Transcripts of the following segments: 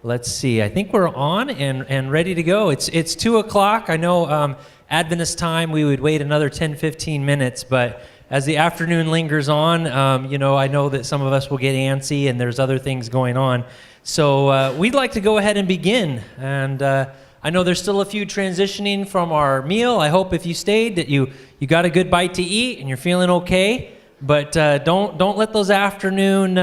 Let's see. I think we're on and ready to go. It's 2 o'clock. I know Adventist time, we would wait another 10, 15 minutes, but as the afternoon lingers on, I know that some of us will get antsy and there's other things going on. So we'd like to go ahead and begin. And I know there's still a few transitioning from our meal. I hope if you stayed that you got a good bite to eat and you're feeling okay. But don't let those afternoon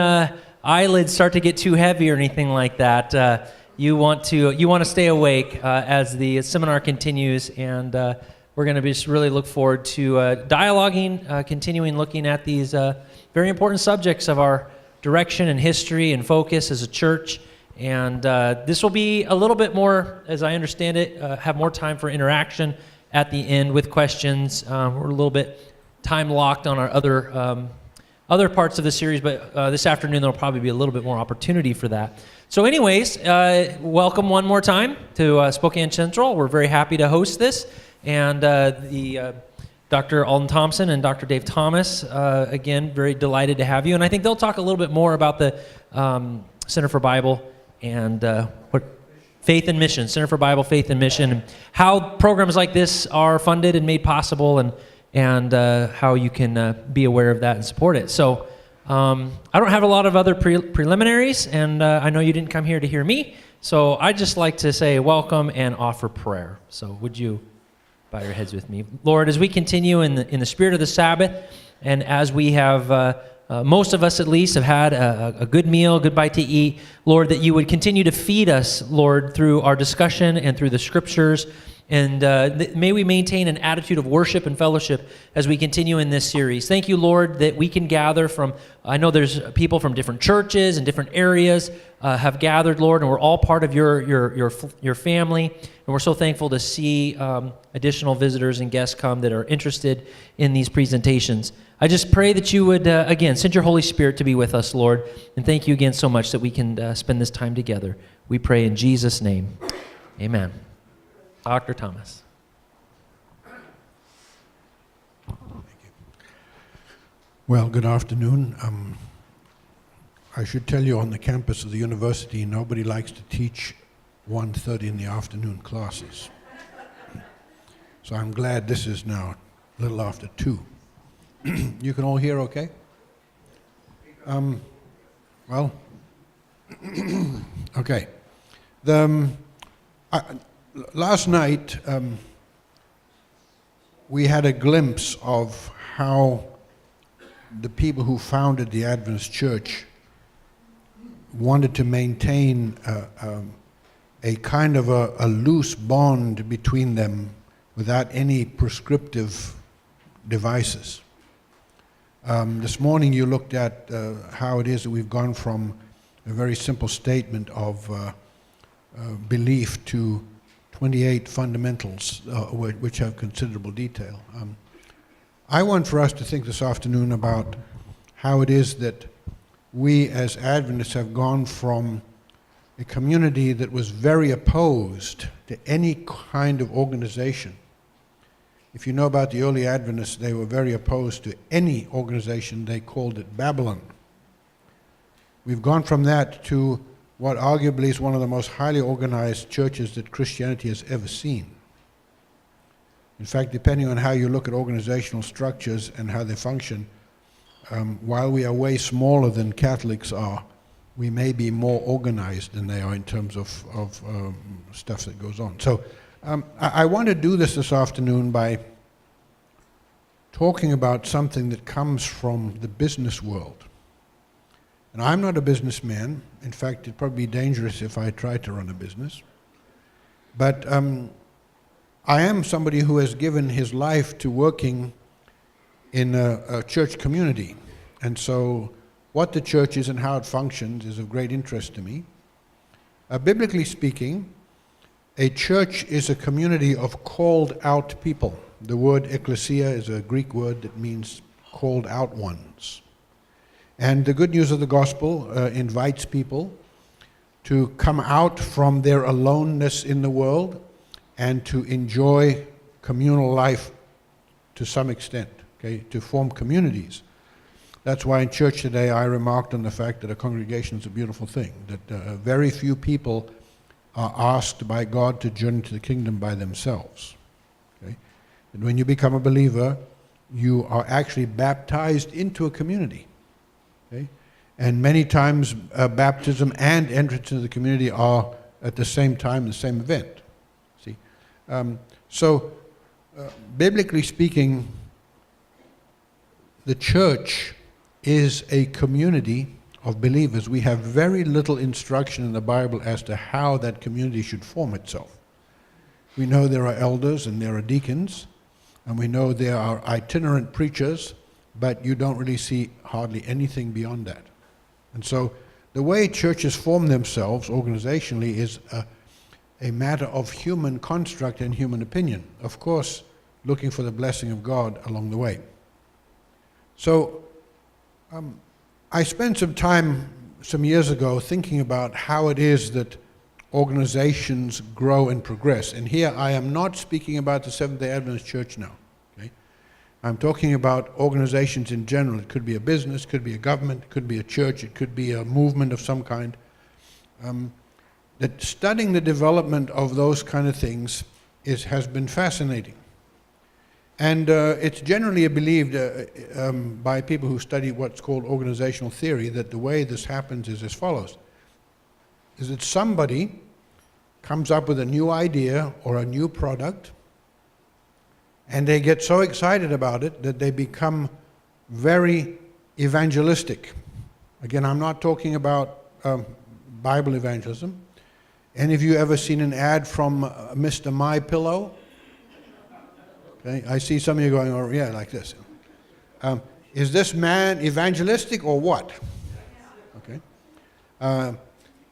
eyelids start to get too heavy or anything like that. You want to stay awake as the seminar continues, and we're going to just really look forward to dialoguing, continuing looking at these very important subjects of our direction and history and focus as a church. And this will be a little bit more, as I understand it, have more time for interaction at the end with questions. We're a little bit time locked on our other parts of the series, but this afternoon there'll probably be a little bit more opportunity for that. So anyways, welcome one more time to Spokane Central. We're very happy to host this. And Dr. Alden Thompson and Dr. Dave Thomas, again, very delighted to have you. And I think they'll talk a little bit more about the Center for Bible and Faith and Mission, Center for Bible, Faith and Mission, and how programs like this are funded and made possible, and how you can be aware of that and support it. So I don't have a lot of other preliminaries, and I know you didn't come here to hear me, so I'd just like to say welcome and offer prayer. So would you bow your heads with me? Lord, as we continue in the spirit of the Sabbath, and as we have, most of us at least, have had a good meal, good bite to eat, Lord, that you would continue to feed us, Lord, through our discussion and through the scriptures. And may we maintain an attitude of worship and fellowship as we continue in this series. Thank you, Lord, that we can gather from, I know there's people from different churches and different areas have gathered, Lord, and we're all part of your family. And we're so thankful to see additional visitors and guests come that are interested in these presentations. I just pray that you would, again, send your Holy Spirit to be with us, Lord. And thank you again so much that we can spend this time together. We pray in Jesus' name. Amen. Dr. Thomas. Thank you. Well, good afternoon. I should tell you, on the campus of the university, nobody likes to teach 1:30 in the afternoon classes. So I'm glad this is now a little after 2. You can all hear okay? Well, okay. Last night, we had a glimpse of how the people who founded the Adventist Church wanted to maintain a kind of a loose bond between them without any prescriptive devices. This morning you looked at how it is that we've gone from a very simple statement of belief to 28 fundamentals, which have considerable detail. I want for us to think this afternoon about how it is that we as Adventists have gone from a community that was very opposed to any kind of organization. If you know about the early Adventists, they were very opposed to any organization. They called it Babylon. We've gone from that to what arguably is one of the most highly organized churches that Christianity has ever seen. In fact, depending on how you look at organizational structures and how they function, while we are way smaller than Catholics are, we may be more organized than they are in terms of stuff that goes on. So I want to do this afternoon by talking about something that comes from the business world. And I'm not a businessman. In fact, it'd probably be dangerous if I tried to run a business. But I am somebody who has given his life to working in a church community. And so what the church is and how it functions is of great interest to me. Biblically speaking, a church is a community of called out people. The word ecclesia is a Greek word that means called out ones. And the good news of the gospel invites people to come out from their aloneness in the world and to enjoy communal life to some extent, okay, to form communities. That's why in church today I remarked on the fact that a congregation is a beautiful thing, that very few people are asked by God to journey to the kingdom by themselves. Okay? And when you become a believer, you are actually baptized into a community. Okay? And many times baptism and entrance into the community are at the same time, the same event. See, biblically speaking, the church is a community of believers. We have very little instruction in the Bible as to how that community should form itself. We know there are elders and there are deacons, and we know there are itinerant preachers, but you don't really see hardly anything beyond that. And so the way churches form themselves organizationally is a matter of human construct and human opinion. Of course, looking for the blessing of God along the way. So I spent some time some years ago thinking about how it is that organizations grow and progress. And here I am not speaking about the Seventh-day Adventist Church now. Okay? I'm talking about organizations in general. It could be a business, it could be a government, it could be a church, it could be a movement of some kind. That studying the development of those kind of things has been fascinating. And it's generally believed by people who study what's called organizational theory that the way this happens is as follows. Is that somebody comes up with a new idea or a new product, and they get so excited about it that they become very evangelistic. Again, I'm not talking about Bible evangelism. Any of you ever seen an ad from Mr. My Pillow? Okay, I see some of you going, oh, yeah, like this. Is this man evangelistic or what? Okay.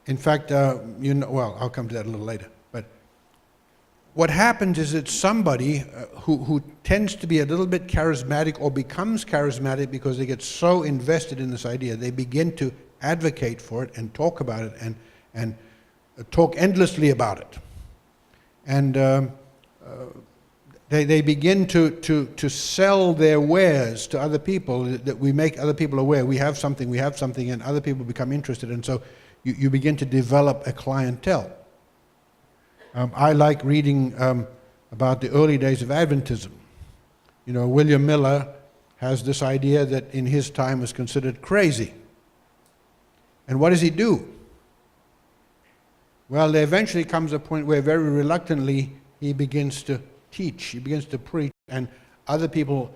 In fact, well, I'll come to that a little later. But what happens is that somebody who tends to be a little bit charismatic or becomes charismatic because they get so invested in this idea, they begin to advocate for it and talk about it and talk endlessly about it. And they begin to sell their wares to other people, that we make other people aware we have something, and other people become interested, and so you begin to develop a clientele. I like reading about the early days of Adventism. You know, William Miller has this idea that in his time was considered crazy. And what does he do? Well, there eventually comes a point where very reluctantly he begins to teach, he begins to preach, and other people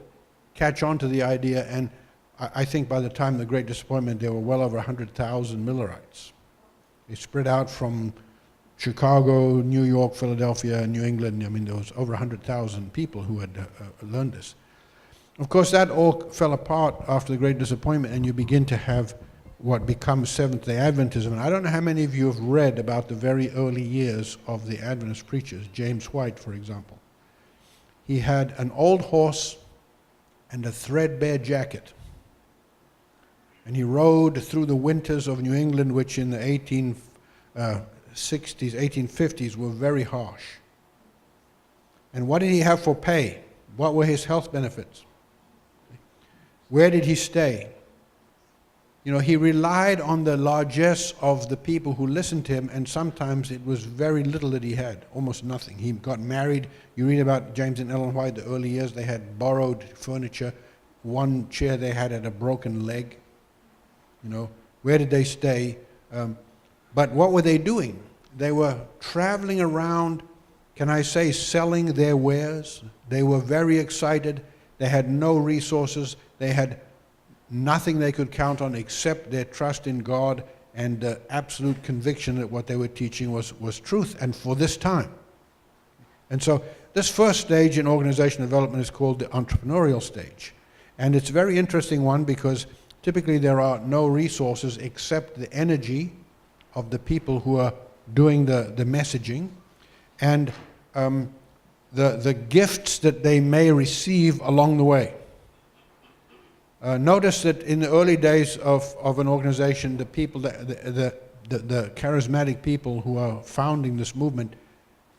catch on to the idea, and I think by the time of the Great Disappointment there were well over 100,000 Millerites. They spread out from Chicago, New York, Philadelphia, New England. I mean, there was over 100,000 people who had learned this. Of course, that all fell apart after the Great Disappointment, and you begin to have what becomes Seventh-day Adventism. And I don't know how many of you have read about the very early years of the Adventist preachers. James White, for example. He had an old horse and a threadbare jacket. And he rode through the winters of New England, which in the 1860s, 1850s were very harsh. And what did he have for pay? What were his health benefits? Where did he stay? You know, he relied on the largesse of the people who listened to him, and sometimes it was very little that he had, almost nothing. He got married. You read about James and Ellen White, the early years, they had borrowed furniture. One chair they had a broken leg. You know, where did they stay? But what were they doing? They were traveling around, can I say, selling their wares. They were very excited. They had no resources. They had nothing they could count on except their trust in God and the absolute conviction that what they were teaching was truth, and for this time. And so this first stage in organizational development is called the entrepreneurial stage. And it's a very interesting one because typically there are no resources except the energy of the people who are doing the messaging and the gifts that they may receive along the way. Notice that in the early days of an organization, the people, the charismatic people who are founding this movement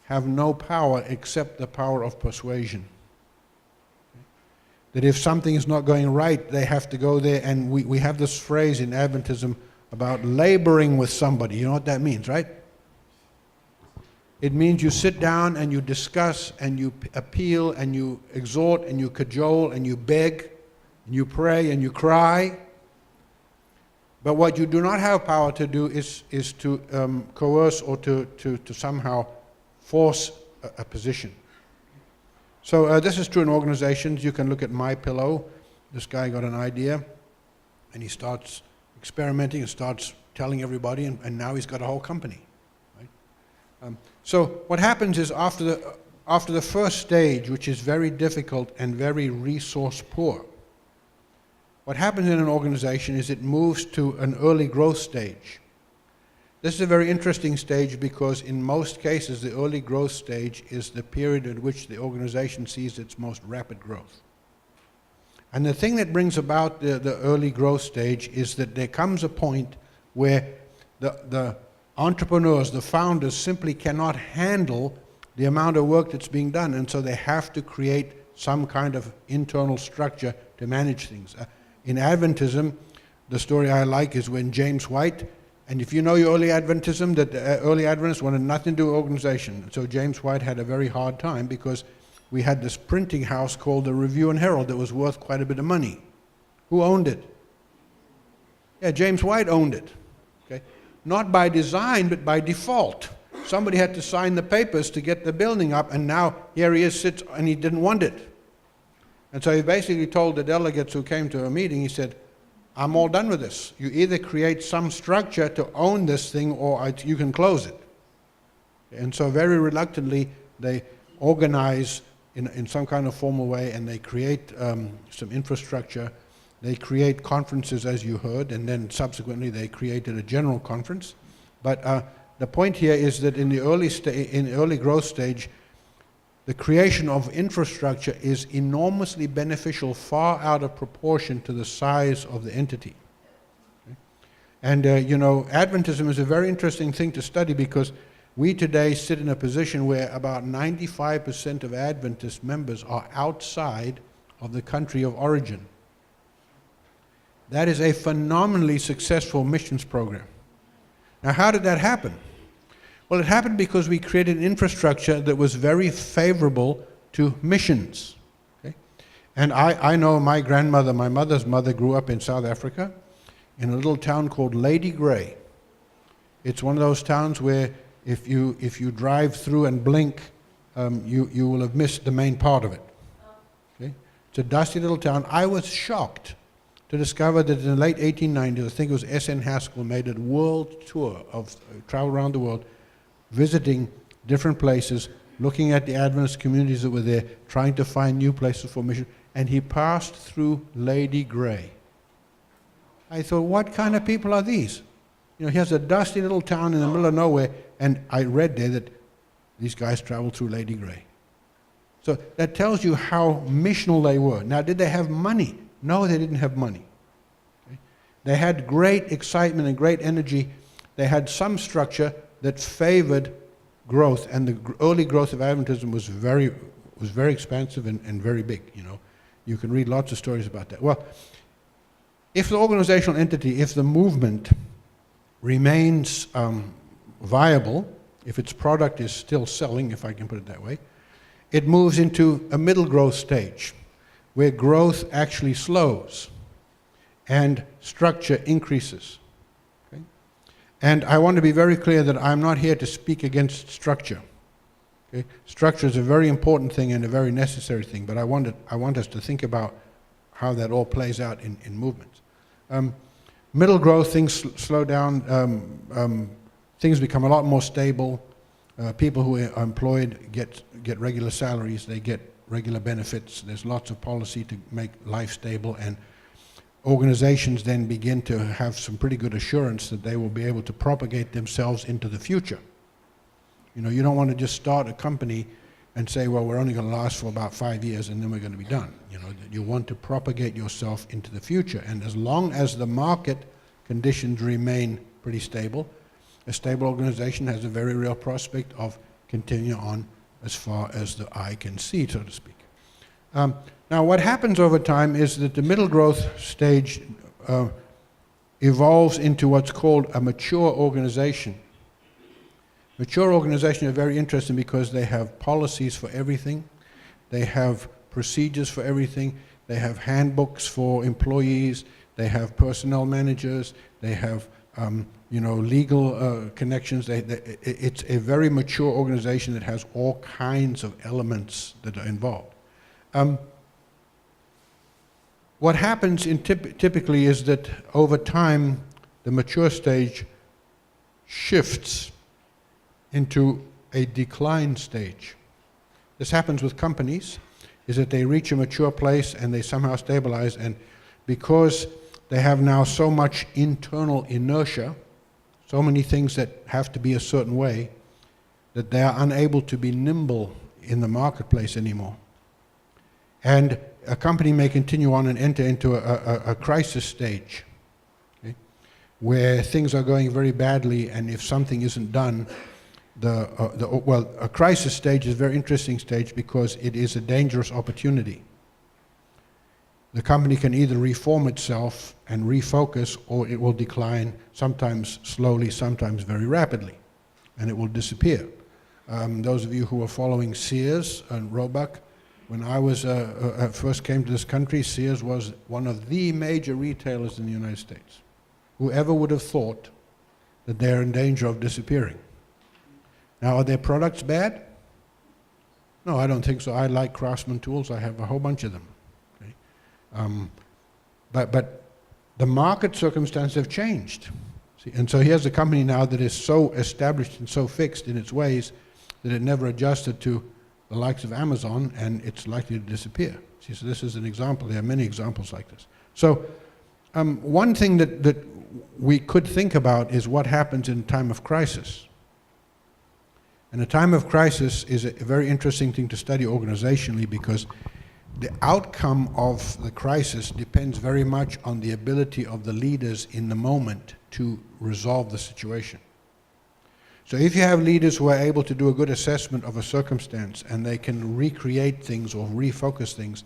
have no power except the power of persuasion. that if something is not going right, they have to go there. And we have this phrase in Adventism about laboring with somebody. You know what that means, right? It means you sit down and you discuss and you appeal and you exhort and you cajole and you beg and you pray and you cry. But what you do not have power to do is to coerce or to somehow force a position. So this is true in organizations. You can look at MyPillow. This guy got an idea and he starts experimenting and starts telling everybody, and now he's got a whole company. So what happens is after the first stage, which is very difficult and very resource poor, what happens in an organization is it moves to an early growth stage. This is a very interesting stage because in most cases the early growth stage is the period at which the organization sees its most rapid growth. And the thing that brings about the early growth stage is that there comes a point where the entrepreneurs, the founders, simply cannot handle the amount of work that's being done, and so they have to create some kind of internal structure to manage things. In Adventism, the story I like is when James White, and if you know your early Adventism, that early Adventists wanted nothing to do with organization. So James White had a very hard time because we had this printing house called the Review and Herald that was worth quite a bit of money. Who owned it? Yeah, James White owned it. Okay? Not by design, but by default. Somebody had to sign the papers to get the building up, and now here he is, sits, and he didn't want it. And so he basically told the delegates who came to a meeting, he said, I'm all done with this. You either create some structure to own this thing, or you can close it. And so very reluctantly, they organize in some kind of formal way, and they create some infrastructure. They create conferences, as you heard, and then subsequently they created a general conference. But the point here is that in the early growth stage, the creation of infrastructure is enormously beneficial, far out of proportion to the size of the entity. Okay? And Adventism is a very interesting thing to study because we today sit in a position where about 95% of Adventist members are outside of the country of origin. That is a phenomenally successful missions program. Now, how did that happen? Well, it happened because we created an infrastructure that was very favorable to missions. Okay? And I know my grandmother, my mother's mother, grew up in South Africa in a little town called Lady Grey. It's one of those towns where if you drive through and blink, you will have missed the main part of it. Okay? It's a dusty little town. I was shocked to discover that in the late 1890s, I think it was S.N. Haskell, made a world tour of travel around the world, visiting different places, looking at the Adventist communities that were there, trying to find new places for mission, and he passed through Lady Grey. I thought, what kind of people are these? Here's a dusty little town in the middle of nowhere, and I read there that these guys traveled through Lady Grey. So that tells you how missional they were. Now, did they have money? No, they didn't have money. Okay? They had great excitement and great energy. They had some structure that favored growth, and the early growth of Adventism was very expansive and very big. You can read lots of stories about that. Well, if the organizational entity, if the movement remains viable, if its product is still selling, if I can put it that way, it moves into a middle growth stage, where growth actually slows and structure increases. Okay? And I want to be very clear that I'm not here to speak against structure. Okay? Structure is a very important thing and a very necessary thing, but I want us to think about how that all plays out in movements. Middle growth, things slow down, things become a lot more stable. People who are employed get regular salaries, they get regular benefits. There's lots of policy to make life stable, and organizations then begin to have some pretty good assurance that they will be able to propagate themselves into the future. You don't want to just start a company and say, well, we're only going to last for about 5 years and then we're going to be done. You want to propagate yourself into the future, and as long as the market conditions remain pretty stable, a stable organization has a very real prospect of continuing on as far as the eye can see, so to speak. Now, Now, what happens over time is that the middle growth stage evolves into what's called a mature organization. Mature organizations are very interesting because they have policies for everything. They have procedures for everything. They have handbooks for employees. They have personnel managers. They have legal connections. It's a very mature organization that has all kinds of elements that are involved. What happens typically is that over time, the mature stage shifts into a decline stage. This happens with companies, is that they reach a mature place and they somehow stabilize, and because they have now so much internal inertia, so many things that have to be a certain way, that they are unable to be nimble in the marketplace anymore. And a company may continue on and enter into a crisis stage, okay, where things are going very badly, and if something isn't done, a crisis stage is a very interesting stage because it is a dangerous opportunity. The company can either reform itself and refocus, or it will decline, sometimes slowly, sometimes very rapidly, and it will disappear. Those of you who are following Sears and Roebuck, when I was first came to this country, Sears was one of the major retailers in the United States. Whoever would have thought that they're in danger of disappearing? Now, are their products bad? No, I don't think so. I like Craftsman tools. I have a whole bunch of them. Okay? But the market circumstances have changed. See? And so here's a company now that is so established and so fixed in its ways that it never adjusted to the likes of Amazon, and it's likely to disappear. See, so this is an example. There are many examples like this. So one thing that we could think about is what happens in a time of crisis. And a time of crisis is a very interesting thing to study organizationally, because the outcome of the crisis depends very much on the ability of the leaders in the moment to resolve the situation. So if you have leaders who are able to do a good assessment of a circumstance and they can recreate things or refocus things,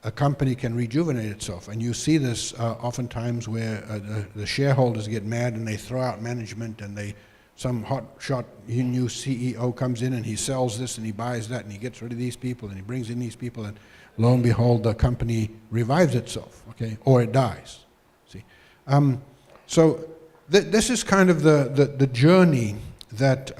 a company can rejuvenate itself. And you see this oftentimes where the shareholders get mad and they throw out management, and some hotshot new CEO comes in and he sells this and he buys that and he gets rid of these people and he brings in these people, and lo and behold, the company revives itself, okay, or it dies. See, this is kind of the journey that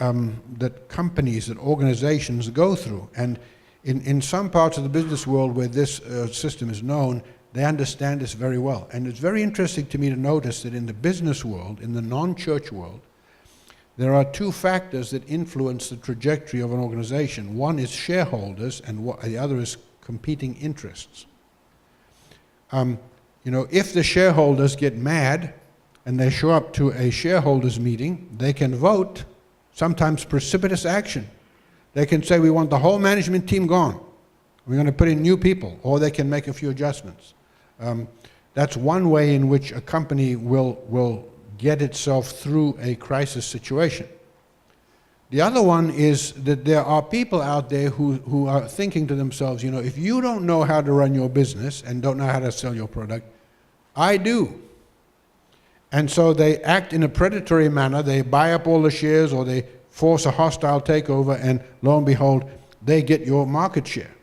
companies, that organizations go through. And in some parts of the business world where this system is known, they understand this very well. And it's very interesting to me to notice that in the business world, in the non-church world, there are two factors that influence the trajectory of an organization. One is shareholders, and the other is competing interests. If the shareholders get mad and they show up to a shareholders meeting, they can vote, sometimes precipitous action. They can say, we want the whole management team gone. We're going to put in new people, or they can make a few adjustments. That's one way in which a company will get itself through a crisis situation. The other one is that there are people out there who are thinking to themselves, if you don't know how to run your business and don't know how to sell your product, I do. And so they act in a predatory manner. They buy up all the shares, or they force a hostile takeover, and lo and behold, they get your market share.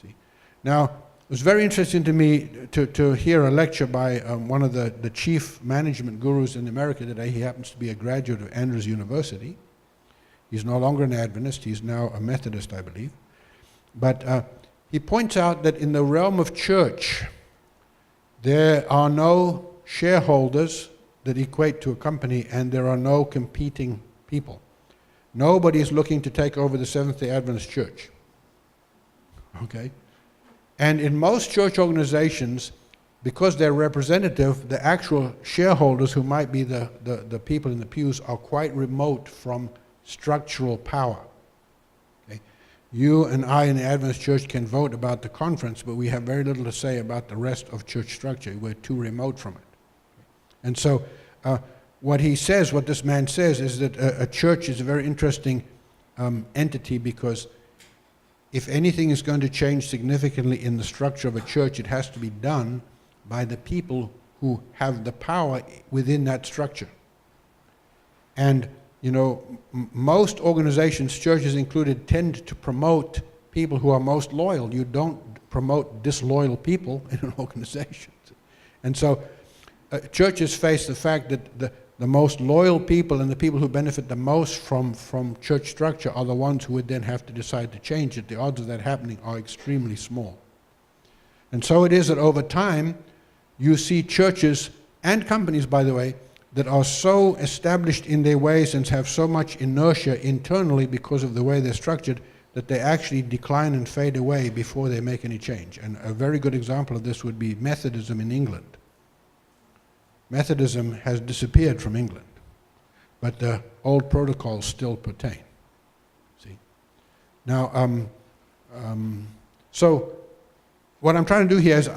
See? Now, it was very interesting to me to hear a lecture by one of the chief management gurus in America today. He happens to be a graduate of Andrews University. He's no longer an Adventist. He's now a Methodist, I believe. But he points out that in the realm of church, there are no shareholders that equate to a company, and there are no competing people. Nobody is looking to take over the Seventh-day Adventist Church. Okay? And in most church organizations, because they're representative, the actual shareholders, who might be the people in the pews, are quite remote from structural power. Okay? You and I in the Adventist Church can vote about the conference, but we have very little to say about the rest of church structure. We're too remote from it. And so what this man says, is that a church is a very interesting entity, because if anything is going to change significantly in the structure of a church, it has to be done by the people who have the power within that structure. And, you know, most organizations, churches included, tend to promote people who are most loyal. You don't promote disloyal people in an organization. And so churches face the fact that the most loyal people and the people who benefit the most from church structure are the ones who would then have to decide to change it. The odds of that happening are extremely small. And so it is that over time, you see churches and companies, by the way, that are so established in their ways and have so much inertia internally because of the way they're structured that they actually decline and fade away before they make any change. And a very good example of this would be Methodism in England. Methodism has disappeared from England, but the old protocols still pertain. See? Now, so what I'm trying to do here is,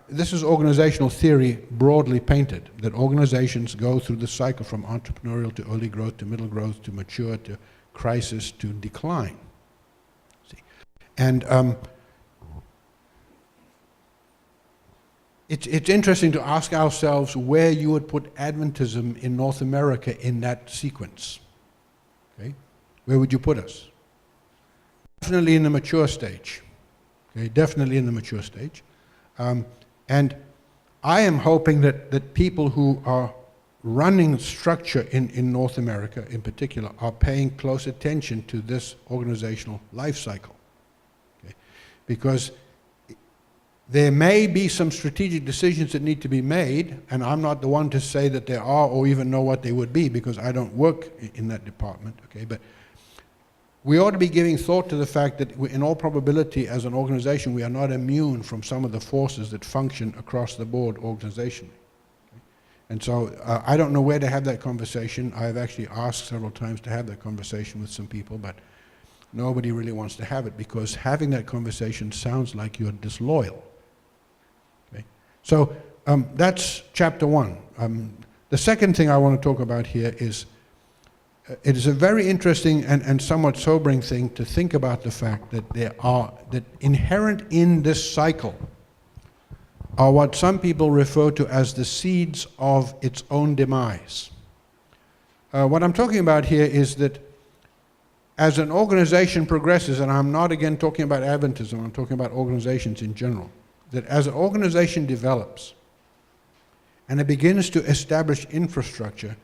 this is organizational theory broadly painted, that organizations go through the cycle from entrepreneurial to early growth to middle growth to mature to crisis to decline. See? And it's interesting to ask ourselves where you would put Adventism in North America in that sequence. Okay? Where would you put us? Definitely in the mature stage. Okay? Definitely in the mature stage. And I am hoping that people who are running structure in North America in particular are paying close attention to this organizational life cycle. Okay? Because there may be some strategic decisions that need to be made, and I'm not the one to say that there are or even know what they would be because I don't work in that department, okay? But we ought to be giving thought to the fact that in all probability as an organization we are not immune from some of the forces that function across the board organizationally. Okay? And so I don't know where to have that conversation. I've actually asked several times to have that conversation with some people, but nobody really wants to have it because having that conversation sounds like you're disloyal. So that's chapter 1. The second thing I want to talk about here is it is a very interesting and somewhat sobering thing to think about the fact that that inherent in this cycle are what some people refer to as the seeds of its own demise. What I'm talking about here is that as an organization progresses, and I'm not again talking about Adventism, I'm talking about organizations in general, that as an organization develops and it begins to establish infrastructure,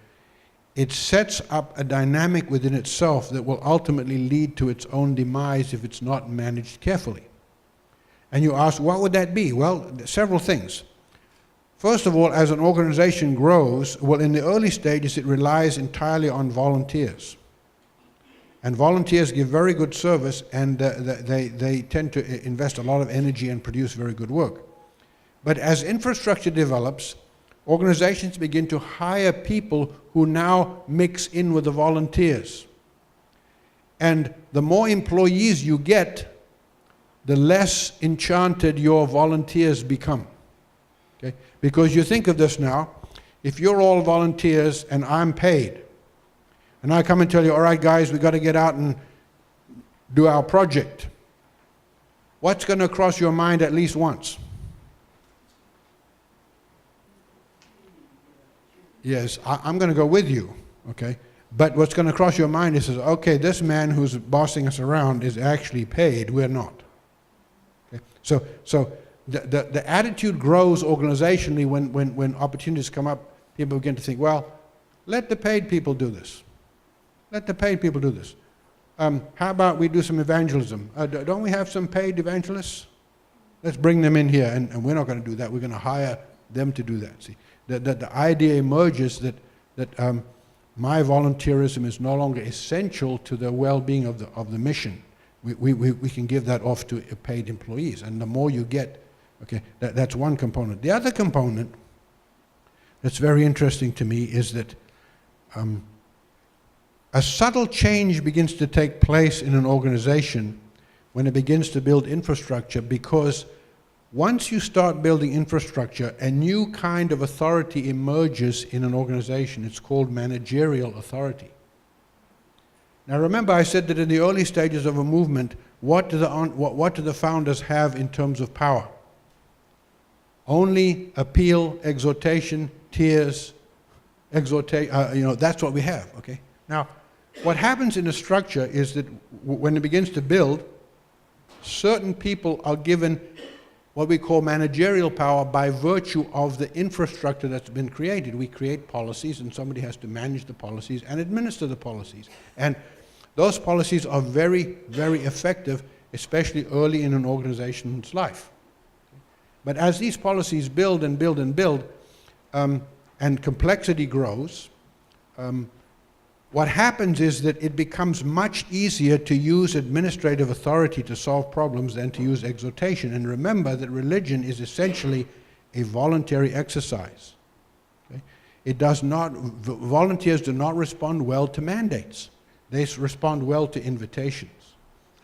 it sets up a dynamic within itself that will ultimately lead to its own demise if it's not managed carefully. And you ask, what would that be? Well, several things. First of all, as an organization grows, well, in the early stages, it relies entirely on volunteers. And volunteers give very good service, and they tend to invest a lot of energy and produce very good work. But as infrastructure develops, organizations begin to hire people who now mix in with the volunteers. And the more employees you get, the less enchanted your volunteers become. Okay? Because you think of this now, if you're all volunteers and I'm paid, and I come and tell you, all right, guys, we've got to get out and do our project. What's going to cross your mind at least once? Yes, I'm going to go with you, okay? But what's going to cross your mind is, okay, this man who's bossing us around is actually paid, we're not. Okay? So the attitude grows organizationally when opportunities come up. People begin to think, well, let the paid people do this. Let the paid people do this. How about we do some evangelism? Don't we have some paid evangelists? Let's bring them in here, and we're not going to do that. We're going to hire them to do that. See, the idea emerges that my volunteerism is no longer essential to the well-being of the mission. We can give that off to paid employees, and the more you get, okay, that's one component. The other component that's very interesting to me is that a subtle change begins to take place in an organization when it begins to build infrastructure, because once you start building infrastructure, a new kind of authority emerges in an organization. It's called managerial authority. Now remember, I said that in the early stages of a movement, what do the founders have in terms of power? Only appeal, exhortation, tears, that's what we have, okay? Now, what happens in a structure is that when it begins to build, certain people are given what we call managerial power by virtue of the infrastructure that's been created. We create policies, and somebody has to manage the policies and administer the policies. And those policies are very, very effective, especially early in an organization's life. But as these policies build and build and build, and complexity grows, what happens is that it becomes much easier to use administrative authority to solve problems than to use exhortation. And remember that religion is essentially a voluntary exercise. Okay? Volunteers do not respond well to mandates. They respond well to invitations.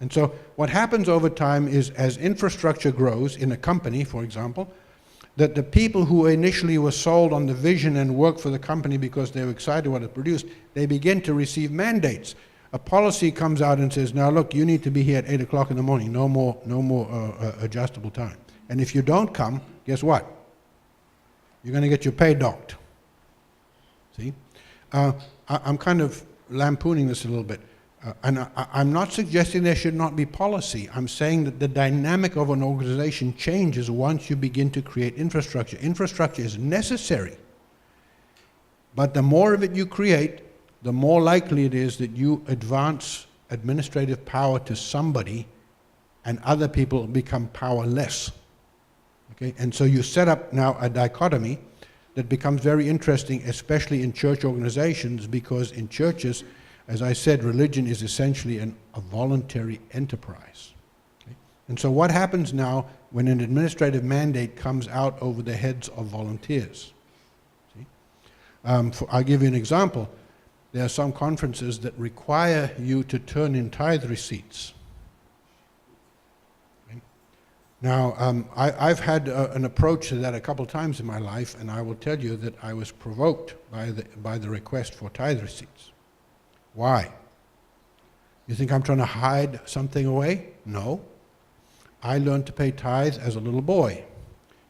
And so what happens over time is, as infrastructure grows in a company, for example, that the people who initially were sold on the vision and worked for the company because they were excited what it produced, they begin to receive mandates. A policy comes out and says, now look, you need to be here at 8 o'clock in the morning, no more adjustable time. And if you don't come, guess what? You're going to get your pay docked. See? I'm kind of lampooning this a little bit. And I'm not suggesting there should not be policy. I'm saying that the dynamic of an organization changes once you begin to create infrastructure. Infrastructure is necessary. But the more of it you create, the more likely it is that you advance administrative power to somebody and other people become powerless. Okay? And so you set up now a dichotomy that becomes very interesting, especially in church organizations, because in churches, as I said, religion is essentially a voluntary enterprise. Okay? And so what happens now when an administrative mandate comes out over the heads of volunteers? See? I'll give you an example. There are some conferences that require you to turn in tithe receipts. Okay? Now, I've had an approach to that a couple times in my life, and I will tell you that I was provoked by the request for tithe receipts. Why? You think I'm trying to hide something away? No. I learned to pay tithe as a little boy.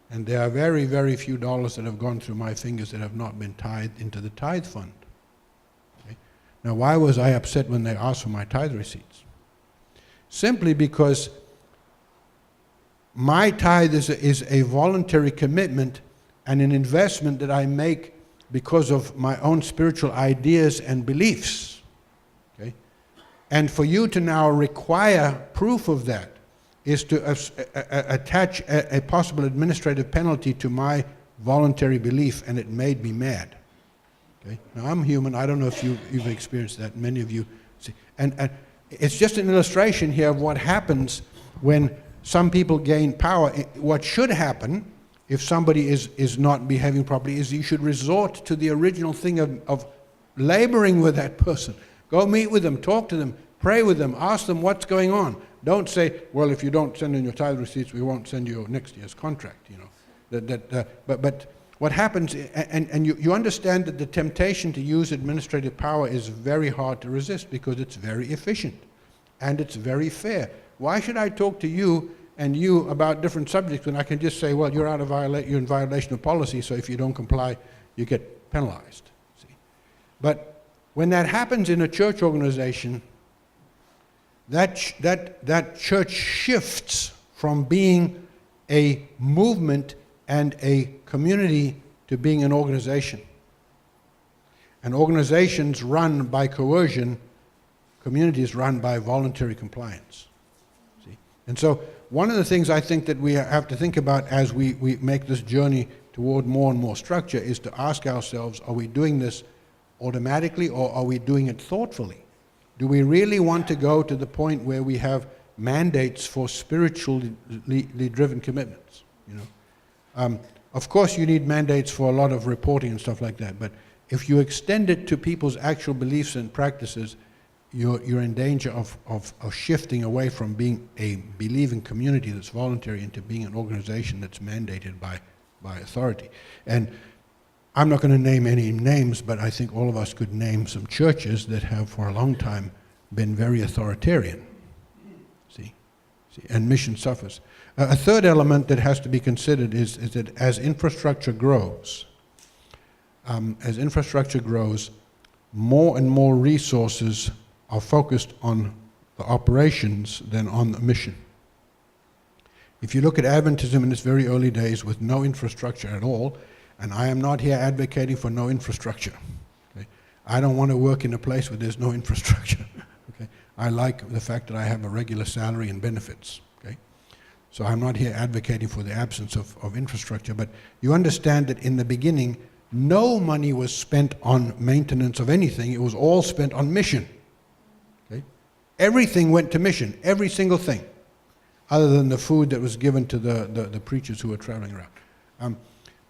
And there are very, very few dollars that have gone through my fingers that have not been tithed into the tithe fund. Okay? Now, why was I upset when they asked for my tithe receipts? Simply because my tithe is a voluntary commitment and an investment that I make because of my own spiritual ideas and beliefs. And for you to now require proof of that is to attach a possible administrative penalty to my voluntary belief, and it made me mad. Okay? Now, I'm human. I don't know if you've experienced that. Many of you see. And it's just an illustration here of what happens when some people gain power. What should happen if somebody is not behaving properly is you should resort to the original thing of laboring with that person. Go meet with them, talk to them, pray with them, ask them what's going on. Don't say, well, if you don't send in your tithe receipts, we won't send you next year's contract, you know. But what happens, and you understand that the temptation to use administrative power is very hard to resist because it's very efficient and it's very fair. Why should I talk to you and you about different subjects when I can just say, well, you're in violation of policy, so if you don't comply, you get penalized. See? But when that happens in a church organization, that church shifts from being a movement and a community to being an organization. And organizations run by coercion, communities run by voluntary compliance. See? And so one of the things I think that we have to think about as we make this journey toward more and more structure is to ask ourselves, are we doing this automatically, or are we doing it thoughtfully? Do we really want to go to the point where we have mandates for spiritually driven commitments? You know, of course, you need mandates for a lot of reporting and stuff like that. But if you extend it to people's actual beliefs and practices, you're in danger of shifting away from being a believing community that's voluntary into being an organization that's mandated by authority. And I'm not going to name any names, but I think all of us could name some churches that have for a long time been very authoritarian. See? See, and mission suffers. A third element that has to be considered is that as infrastructure grows, more and more resources are focused on the operations than on the mission. If you look at Adventism in its very early days with no infrastructure at all, and I am not here advocating for no infrastructure. Okay? I don't want to work in a place where there's no infrastructure. Okay? I like the fact that I have a regular salary and benefits. Okay? So I'm not here advocating for the absence of infrastructure, but you understand that in the beginning, no money was spent on maintenance of anything. It was all spent on mission. Okay? Everything went to mission, every single thing, other than the food that was given to the preachers who were traveling around.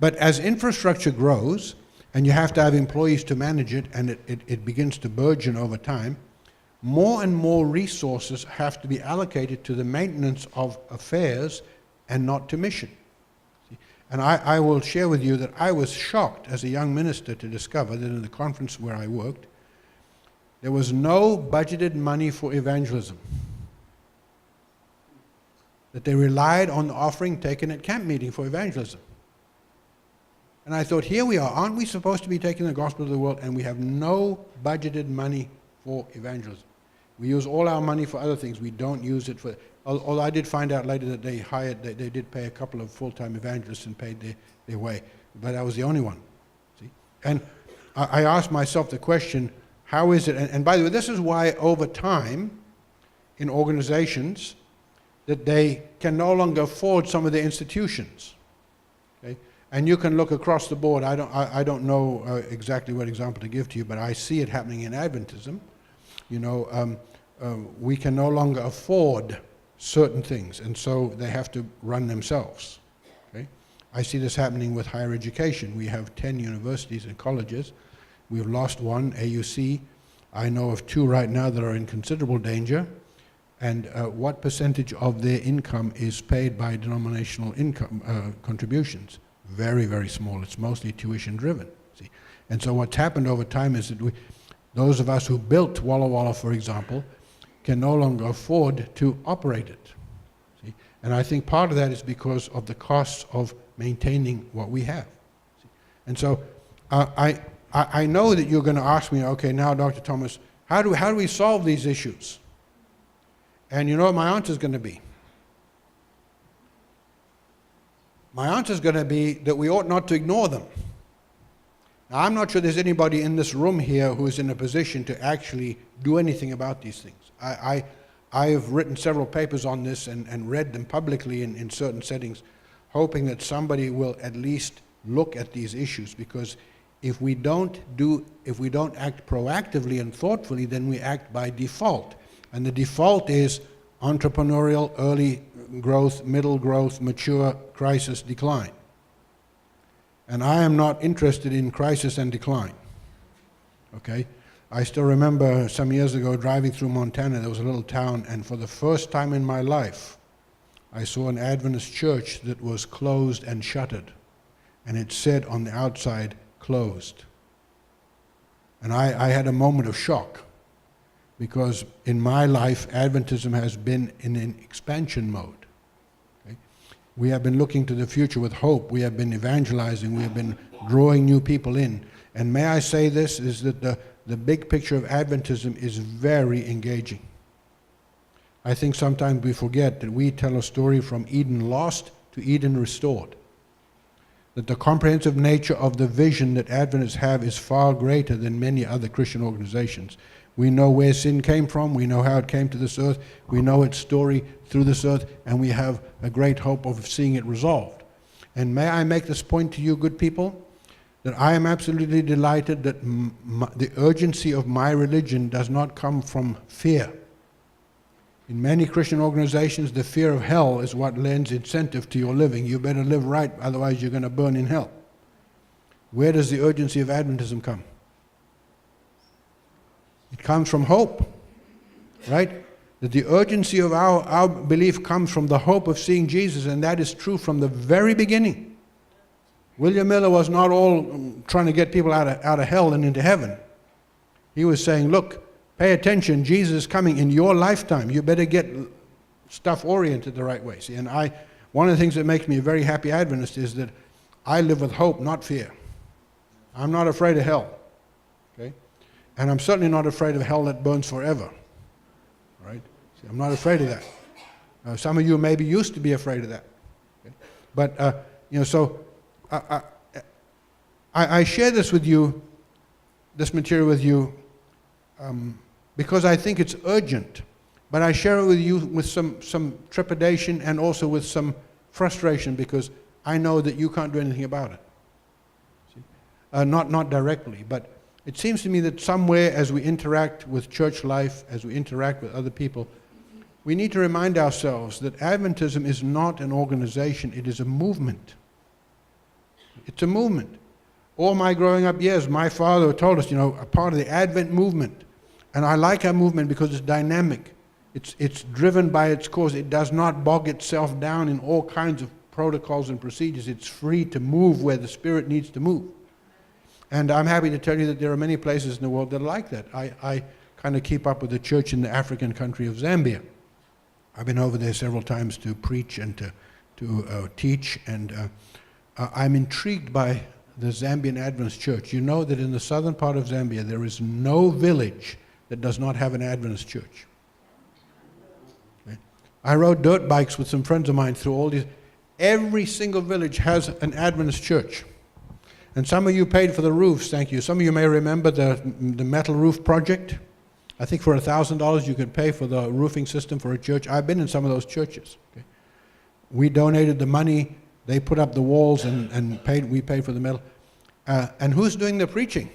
But as infrastructure grows, and you have to have employees to manage it, and it begins to burgeon over time, more and more resources have to be allocated to the maintenance of affairs and not to mission. And I will share with you that I was shocked as a young minister to discover that in the conference where I worked, there was no budgeted money for evangelism. That they relied on the offering taken at camp meeting for evangelism. And I thought, here we are, aren't we supposed to be taking the gospel to the world, and we have no budgeted money for evangelism. We use all our money for other things. We don't use it for, although I did find out later that they did pay a couple of full-time evangelists and paid their way, but I was the only one. See? And I asked myself the question, how is it, and by the way, this is why over time in organizations that they can no longer afford some of their institutions. Okay? And you can look across the board. I don't know exactly what example to give to you, but I see it happening in Adventism. You know, we can no longer afford certain things, and so they have to run themselves. Okay? I see this happening with higher education. We have 10 universities and colleges. We've lost one, AUC. I know of 2 right now that are in considerable danger. And what percentage of their income is paid by denominational income contributions? Very, very small. It's mostly tuition driven. See? And so what's happened over time is that those of us who built Walla Walla, for example, can no longer afford to operate it. See? And I think part of that is because of the costs of maintaining what we have. See? And so I know that you're going to ask me, okay, now Dr. Thomas, how do we solve these issues? And you know what my answer is going to be? My answer is going to be that we ought not to ignore them. Now, I'm not sure there's anybody in this room here who is in a position to actually do anything about these things. I have written several papers on this and read them publicly in certain settings, hoping that somebody will at least look at these issues, because if we don't act proactively and thoughtfully, then we act by default. And the default is entrepreneurial, early growth, middle growth, mature, crisis, decline. And I am not interested in crisis and decline. Okay? I still remember some years ago driving through Montana. There was a little town, and for the first time in my life, I saw an Adventist church that was closed and shuttered. And it said on the outside, closed. And I had a moment of shock. Because in my life, Adventism has been in an expansion mode. Okay? We have been looking to the future with hope. We have been evangelizing. We have been drawing new people in. And may I say this, is that the big picture of Adventism is very engaging. I think sometimes we forget that we tell a story from Eden lost to Eden restored. That the comprehensive nature of the vision that Adventists have is far greater than many other Christian organizations. We know where sin came from. We know how it came to this earth. We know its story through this earth, and we have a great hope of seeing it resolved. And may I make this point to you, good people, that I am absolutely delighted that the urgency of my religion does not come from fear. In many Christian organizations, the fear of hell is what lends incentive to your living. You better live right, otherwise you're going to burn in hell. Where does the urgency of Adventism come? It comes from hope, right? That the urgency of our belief comes from the hope of seeing Jesus, and that is true from the very beginning. William Miller was not all trying to get people out of hell and into heaven. He was saying, look, pay attention, Jesus is coming in your lifetime. You better get stuff oriented the right way. See, and one of the things that makes me a very happy Adventist is that I live with hope, not fear. I'm not afraid of hell, okay? And I'm certainly not afraid of hell that burns forever, right? See, I'm not afraid of that. Some of you maybe used to be afraid of that, okay? But so I share this with you, this material with you, because I think it's urgent. But I share it with you with some trepidation and also with some frustration, because I know that you can't do anything about it. See? Not directly, but it seems to me that somewhere as we interact with church life, as we interact with other people, we need to remind ourselves that Adventism is not an organization, it is a movement. It's a movement. All my growing up years, my father told us, a part of the Advent movement. And I like our movement because it's dynamic. It's driven by its cause. It does not bog itself down in all kinds of protocols and procedures. It's free to move where the Spirit needs to move. And I'm happy to tell you that there are many places in the world that are like that. I kind of keep up with the church in the African country of Zambia. I've been over there several times to preach and to teach, and I'm intrigued by the Zambian Adventist church. You know that in the southern part of Zambia there is no village that does not have an Adventist church. Okay? I rode dirt bikes with some friends of mine through all these. Every single village has an Adventist church. And some of you paid for the roofs, thank you. Some of you may remember the metal roof project. I think for $1,000 you could pay for the roofing system for a church. I've been in some of those churches. Okay? We donated the money. They put up the walls and we paid for the metal. And who's doing the preaching?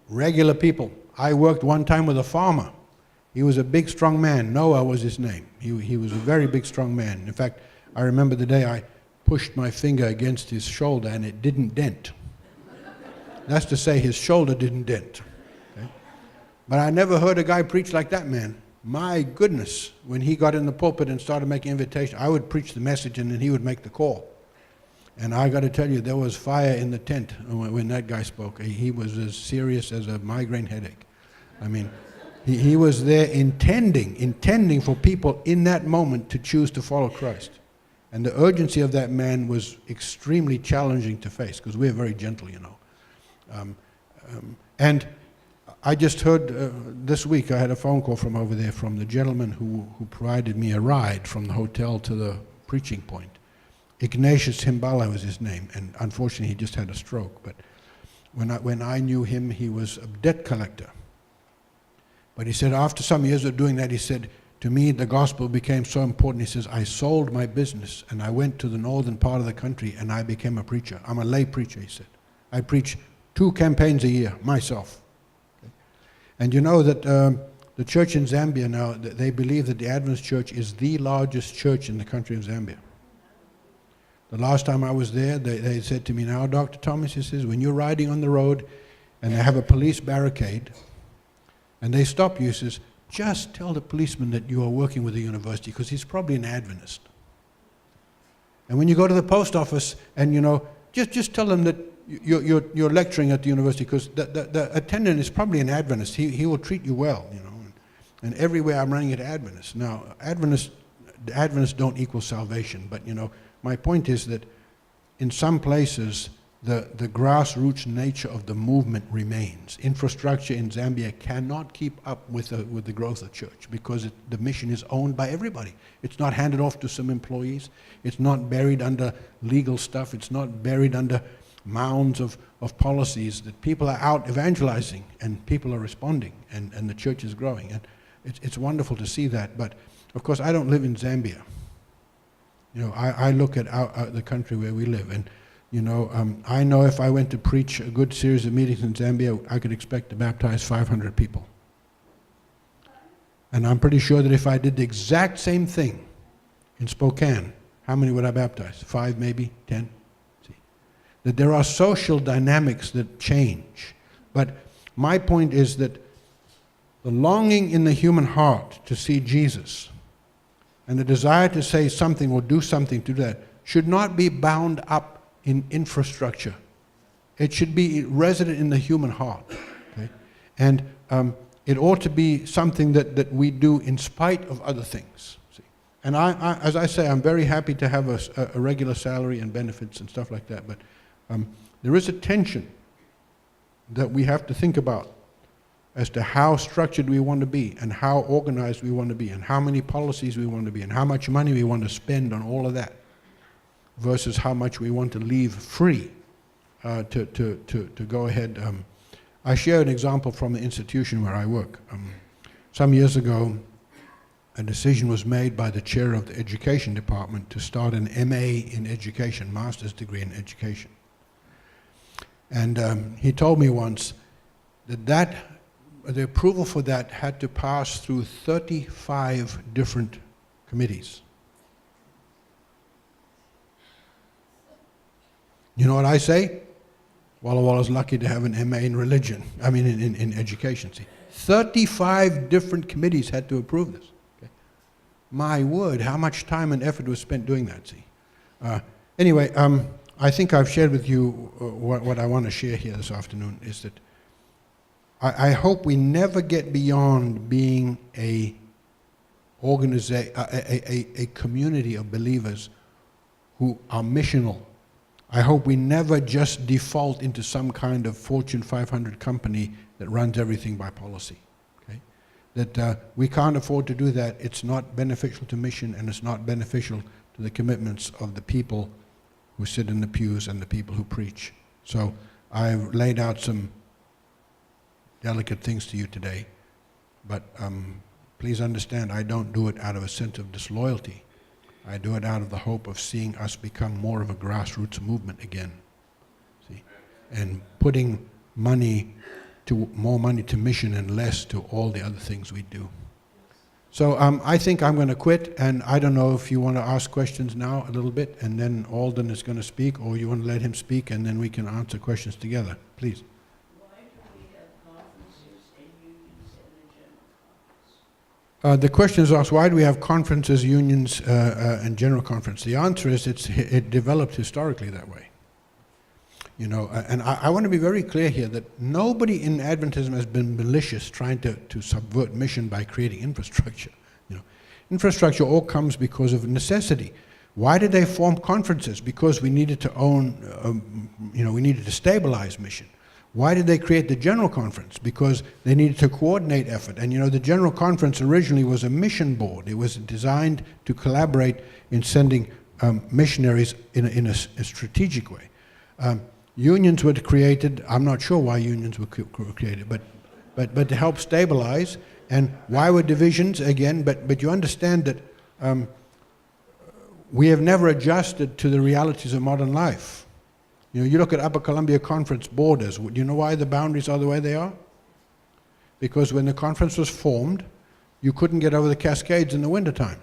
Regular people. I worked one time with a farmer. He was a big, strong man. Noah was his name. He was a very big, strong man. In fact, I remember the day I pushed my finger against his shoulder and it didn't dent. That's to say his shoulder didn't dent. Okay? But I never heard a guy preach like that man. My goodness, when he got in the pulpit and started making invitations, I would preach the message and then he would make the call. And I got to tell you, there was fire in the tent when that guy spoke. He was as serious as a migraine headache. I mean, he was there intending for people in that moment to choose to follow Christ. And the urgency of that man was extremely challenging to face, because we're very gentle, And I just heard this week, I had a phone call from over there from the gentleman who provided me a ride from the hotel to the preaching point. Ignatius Himbala was his name, and unfortunately he just had a stroke. But when I knew him, he was a debt collector. But he said after some years of doing that, he said, to me the gospel became so important. He says, I sold my business and I went to the northern part of the country and I became a preacher. I'm a lay preacher, he said. I preach 2 campaigns a year, myself. Okay? And you know that the church in Zambia now, they believe that the Adventist church is the largest church in the country of Zambia. The last time I was there, they said to me, now, Dr. Thomas, he says, when you're riding on the road and they have a police barricade and they stop you, he says, just tell the policeman that you are working with the university, because he's probably an Adventist. And when you go to the post office and, just tell them that you're lecturing at the university, because the attendant is probably an Adventist. He will treat you well, And everywhere I'm running into Adventists. Now, Adventists don't equal salvation, but, my point is that in some places, the grassroots nature of the movement remains. Infrastructure in Zambia cannot keep up with the growth of church, because the mission is owned by everybody. It's not handed off to some employees. It's not buried under legal stuff. It's not buried under mounds of policies. That people are out evangelizing and people are responding, and the church is growing. And it's wonderful to see that. But of course, I don't live in Zambia. I look at the country where we live, and I know if I went to preach a good series of meetings in Zambia, I could expect to baptize 500 people. And I'm pretty sure that if I did the exact same thing in Spokane, how many would I baptize? 5, maybe 10? See, that there are social dynamics that change. But my point is that the longing in the human heart to see Jesus and the desire to say something or do something to that should not be bound up in infrastructure. It should be resident in the human heart. Okay? And it ought to be something that we do in spite of other things. See? And as I say, I'm very happy to have a regular salary and benefits and stuff like that, but there is a tension that we have to think about as to how structured we want to be and how organized we want to be and how many policies we want to be and how much money we want to spend on all of that versus how much we want to leave free to go ahead. I share an example from the institution where I work. Some years ago, a decision was made by the chair of the education department to start an MA in education, master's degree in education. And he told me once that the approval for that had to pass through 35 different committees. You know what I say? Walla Walla's lucky to have an MA in religion, in education, see. 35 different committees had to approve this. Okay? My word, how much time and effort was spent doing that, see. Anyway, I think I've shared with you what I want to share here this afternoon is that I hope we never get beyond being a community of believers who are missional. I hope we never just default into some kind of Fortune 500 company that runs everything by policy. Okay? That we can't afford to do that. It's not beneficial to mission, and it's not beneficial to the commitments of the people who sit in the pews and the people who preach. So I've laid out some delicate things to you today, but please understand, I don't do it out of a sense of disloyalty. I do it out of the hope of seeing us become more of a grassroots movement again, see, and putting more money to mission and less to all the other things we do. So I think I'm going to quit, and I don't know if you want to ask questions now a little bit, and then Alden is going to speak, or you want to let him speak, and then we can answer questions together. Please. Why do we have conferences and unions in the general conference? The question is asked, why do we have conferences, unions, and general conference? The answer is it developed historically that way. You know, and I want to be very clear here that nobody in Adventism has been malicious trying to subvert mission by creating infrastructure. You know, infrastructure all comes because of necessity. Why did they form conferences? Because we needed to we needed to stabilize mission. Why did they create the General Conference? Because they needed to coordinate effort. And you know, the General Conference originally was a mission board. It was designed to collaborate in sending missionaries in a strategic way. Unions were created. I'm not sure why unions were created, but to help stabilize. And why were divisions? Again, but you understand that we have never adjusted to the realities of modern life. You know, you look at Upper Columbia Conference borders. Do you know why the boundaries are the way they are? Because when the conference was formed, you couldn't get over the Cascades in the wintertime.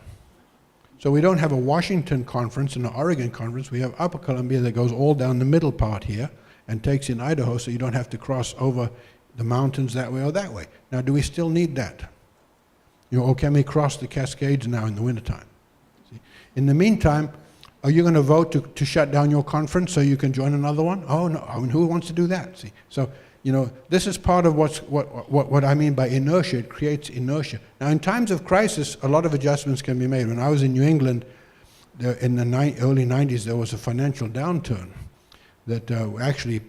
So we don't have a Washington conference and an Oregon conference. We have Upper Columbia that goes all down the middle part here and takes in Idaho, so you don't have to cross over the mountains that way or that way. Now, do we still need that? You know, or can we cross the Cascades now in the wintertime? See? In the meantime, are you going to vote to shut down your conference so you can join another one? Oh, no. I mean, who wants to do that? See? So, you know, this is part of what I mean by inertia. It creates inertia. Now, in times of crisis, a lot of adjustments can be made. When I was in New England, in the early 90s, there was a financial downturn that actually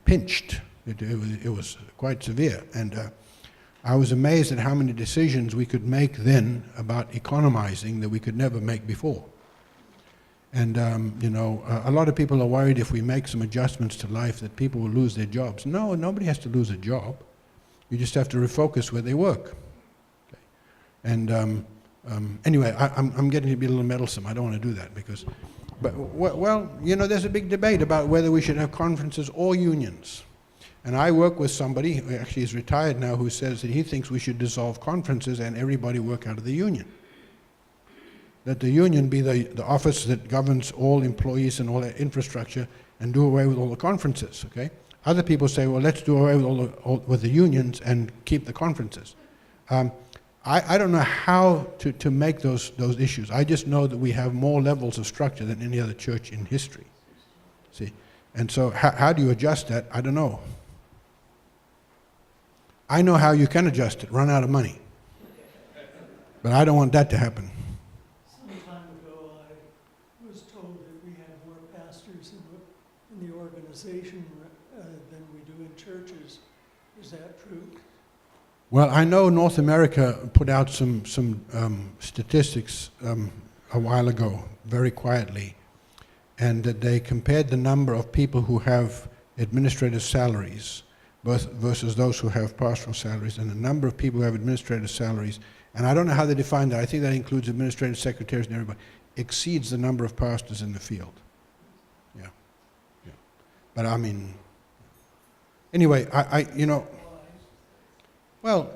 pinched. It was quite severe. And I was amazed at how many decisions we could make then about economizing that we could never make before. And, you know, a lot of people are worried if we make some adjustments to life that people will lose their jobs. No, nobody has to lose a job. You just have to refocus where they work. Okay. And anyway, I'm getting to be a little meddlesome. I don't want to do that because, well, you know, there's a big debate about whether we should have conferences or unions. And I work with somebody who actually is retired now who says that he thinks we should dissolve conferences and everybody work out of the union. That the union be the office that governs all employees and all that infrastructure and do away with all the conferences, okay? Other people say, well, let's do away with the unions and keep the conferences. I don't know how to make those issues. I just know that we have more levels of structure than any other church in history, see? And so how do you adjust that? I don't know. I know how you can adjust it, run out of money. But I don't want that to happen. Some time ago, I was told that we have more pastors in the organization than we do in churches. Is that true? Well, I know North America put out some statistics a while ago, very quietly, and that they compared the number of people who have administrative salaries versus those who have pastoral salaries, and the number of people who have administrative salaries, and I don't know how they define that, I think that includes administrative secretaries and everybody, exceeds the number of pastors in the field. Yeah. Yeah. But I mean, anyway, well,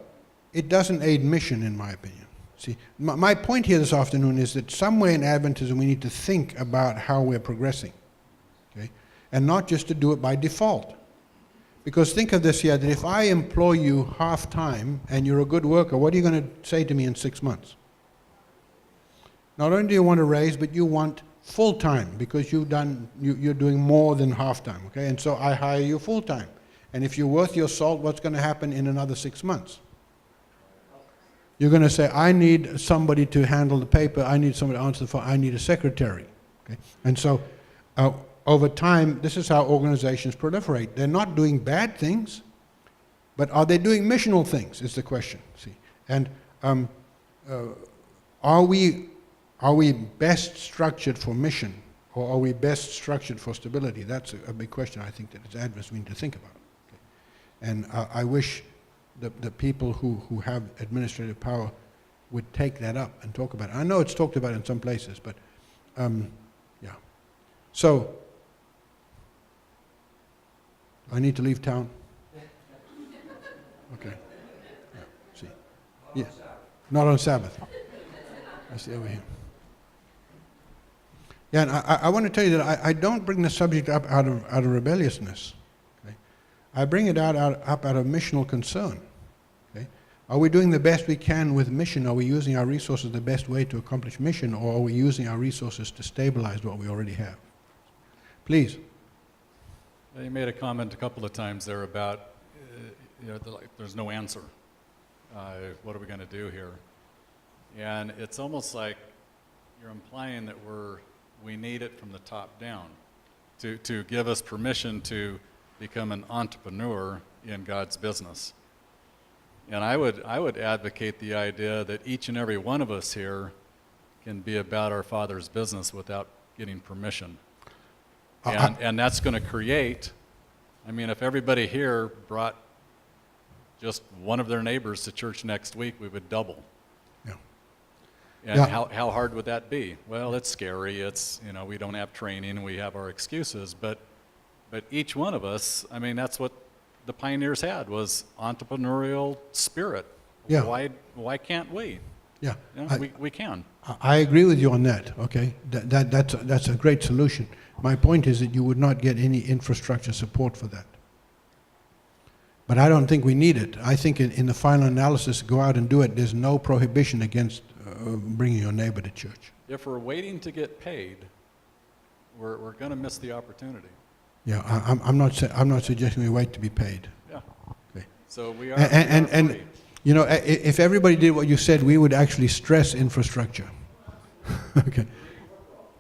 it doesn't aid mission, in my opinion. See, my point here this afternoon is that somewhere in Adventism we need to think about how we're progressing, okay? And not just to do it by default. Because think of this here, that if I employ you half-time and you're a good worker, what are you going to say to me in 6 months? Not only do you want a raise, but you want full-time because you're doing more than half-time, okay? And so I hire you full-time. And if you're worth your salt, what's going to happen in another 6 months? You're going to say, I need somebody to handle the paper, I need somebody to answer the phone, I need a secretary. Okay? And so over time, this is how organizations proliferate. They're not doing bad things, but are they doing missional things is the question. See, and are we best structured for mission, or are we best structured for stability? That's a big question I think that as Adventists we need to think about. Okay? And I wish the people who have administrative power would take that up and talk about it. I know it's talked about in some places, but yeah. So, I need to leave town? Okay. Yeah, see. Yeah. Not on Sabbath. I see over here. Yeah, and I want to tell you that I don't bring the subject up out of rebelliousness. Okay? I bring it up out of missional concern. Okay? Are we doing the best we can with mission? Are we using our resources the best way to accomplish mission, or are we using our resources to stabilize what we already have? Please. You made a comment a couple of times there about, there's no answer. What are we going to do here? And it's almost like you're implying that we need it from the top down to give us permission to become an entrepreneur in God's business. And I would advocate the idea that each and every one of us here can be about our Father's business without getting permission. And that's going to create, if everybody here brought just one of their neighbors to church next week, we would double. Yeah. And Yeah. how hard would that be? Well, it's scary. It's, we don't have training. We have our excuses. But each one of us, that's what the pioneers had, was entrepreneurial spirit. Yeah. Why can't we? Yeah. We can. I agree with you on that, okay? That's a great solution. My point is that you would not get any infrastructure support for that. But I don't think we need it. I think in the final analysis, go out and do it. There's no prohibition against bringing your neighbor to church. If we're waiting to get paid, we're going to miss the opportunity. Yeah, I'm not suggesting we wait to be paid. Yeah. Okay. So we are. And free. if everybody did what you said, we would actually stress infrastructure. Okay.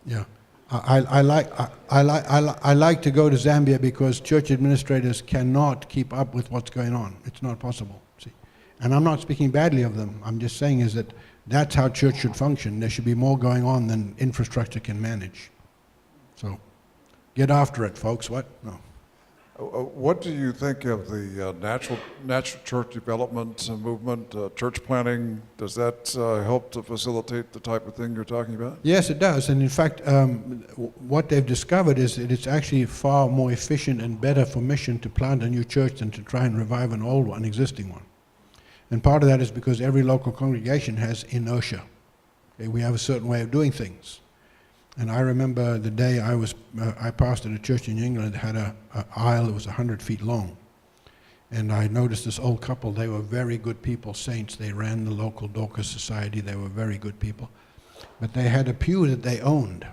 Yeah. I like to go to Zambia because church administrators cannot keep up with what's going on. It's not possible. See, and I'm not speaking badly of them. I'm just saying is that that's how church should function. There should be more going on than infrastructure can manage. So, get after it, folks. What? No. What do you think of the natural church development movement, church planting? Does that help to facilitate the type of thing you're talking about? Yes, it does. And in fact, what they've discovered is that it's actually far more efficient and better for mission to plant a new church than to try and revive an existing one. And part of that is because every local congregation has inertia. Okay, we have a certain way of doing things. And I remember the day I pastored a church in New England that had an aisle that was 100 feet long. And I noticed this old couple, they were very good people, saints. They ran the local Dorcas Society. They were very good people. But they had a pew that they owned.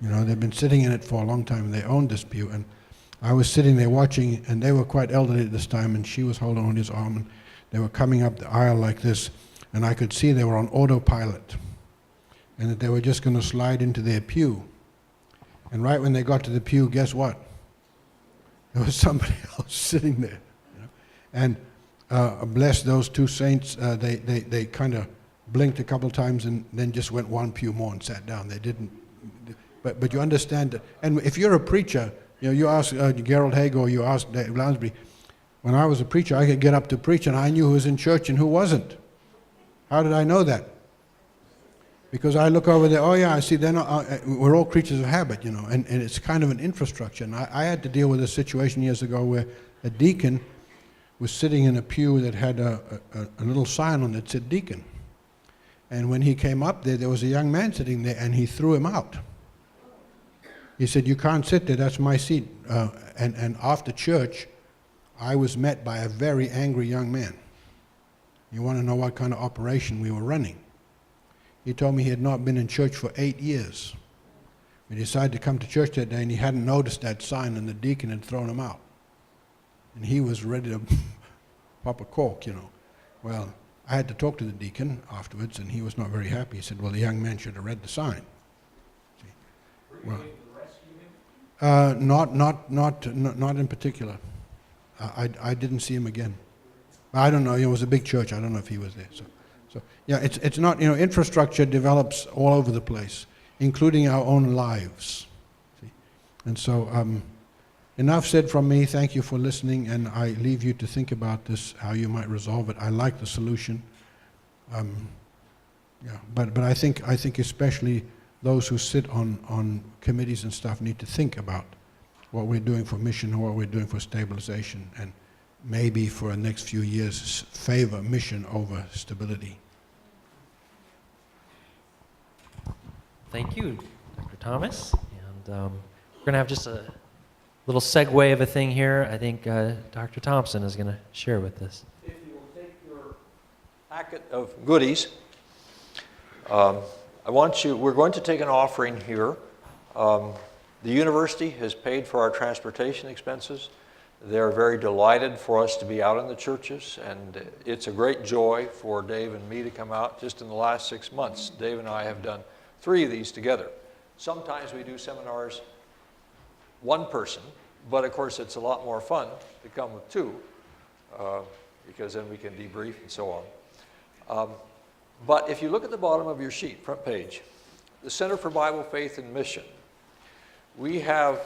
They'd been sitting in it for a long time, and they owned this pew. And I was sitting there watching, and they were quite elderly at this time, and she was holding on his arm, and they were coming up the aisle like this, and I could see they were on autopilot, and that they were just going to slide into their pew. And right when they got to the pew, guess what? There was somebody else sitting there. You know? And bless those two saints, they kind of blinked a couple times and then just went one pew more and sat down. They didn't, but you understand that. And if you're a preacher, you know, you ask Gerald Hager or you ask Dave Lounsbury, when I was a preacher, I could get up to preach and I knew who was in church and who wasn't. How did I know that? Because I look over there, oh yeah, I see, they're not, we're all creatures of habit, you know, and it's kind of an infrastructure. And I had to deal with a situation years ago where a deacon was sitting in a pew that had a little sign on it that said deacon. And when he came up there was a young man sitting there, and he threw him out. He said, you can't sit there, that's my seat. And after church, I was met by a very angry young man. You want to know what kind of operation we were running? He told me he had not been in church for 8 years. We decided to come to church that day, and he hadn't noticed that sign, and the deacon had thrown him out. And he was ready to pop a cork, you know. Well, I had to talk to the deacon afterwards, and he was not very happy. He said, well, the young man should have read the sign. See? Well, not in particular. I didn't see him again. I don't know. It was a big church. I don't know if he was there. So yeah, it's not, you know, infrastructure develops all over the place, including our own lives. See? And so enough said from me. Thank you for listening, and I leave you to think about this, how you might resolve it. I like the solution. Yeah, but I think especially those who sit on committees and stuff need to think about what we're doing for mission and what we're doing for stabilization, and maybe for the next few years favor mission over stability. Thank you, Dr. Thomas. And we're going to have just a little segue of a thing here. I think Dr. Thompson is going to share with us. If you will take your packet of goodies, we're going to take an offering here. The university has paid for our transportation expenses. They're very delighted for us to be out in the churches, and it's a great joy for Dave and me to come out. Just in the last 6 months, Dave and I have done 3 of these together. Sometimes we do seminars one person, but of course it's a lot more fun to come with 2 because then we can debrief and so on. But if you look at the bottom of your sheet, front page, the Center for Bible, Faith, and Mission, we have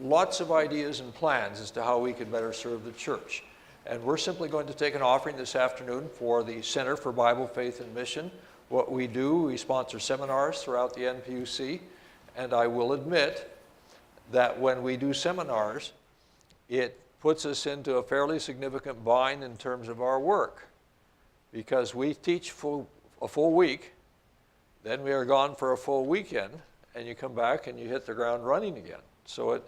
lots of ideas and plans as to how we can better serve the church. And we're simply going to take an offering this afternoon for the Center for Bible, Faith, and Mission. What we do, we sponsor seminars throughout the NPUC, and I will admit that when we do seminars, it puts us into a fairly significant bind in terms of our work, because we teach a full week, then we are gone for a full weekend, and you come back and you hit the ground running again. So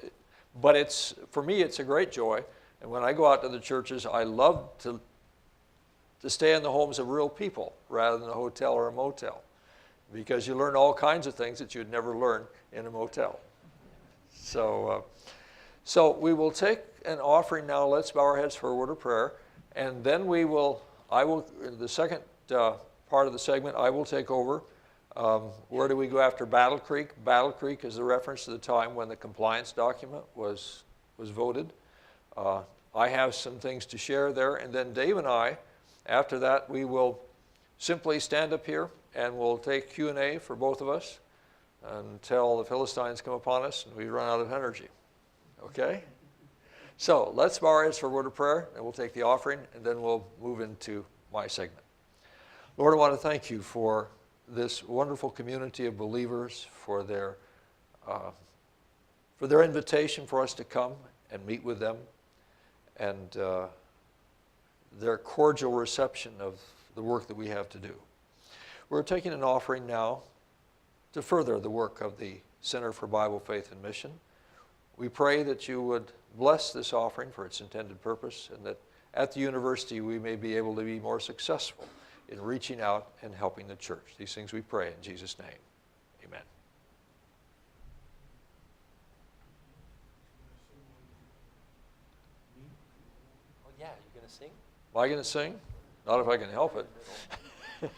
but for me, it's a great joy. And when I go out to the churches, I love to stay in the homes of real people rather than a hotel or a motel, because you learn all kinds of things that you'd never learn in a motel. So we will take an offering now. Let's bow our heads for a word of prayer, and then the second part of the segment, I will take over. Where do we go after Battle Creek? Battle Creek is the reference to the time when the compliance document was voted. I have some things to share there, and then Dave and I, after that, we will simply stand up here and we'll take Q&A for both of us until the Philistines come upon us and we run out of energy. Okay? So let's bow our heads for a word of prayer, and we'll take the offering, and then we'll move into my segment. Lord, I want to thank you for this wonderful community of believers, for their invitation for us to come and meet with them, and their cordial reception of the work that we have to do. We're taking an offering now to further the work of the Center for Bible, Faith, and Mission. We pray that you would bless this offering for its intended purpose, and that at the university we may be able to be more successful in reaching out and helping the church. These things we pray in Jesus' name. Amen. Am I going to sing? Not if I can help it.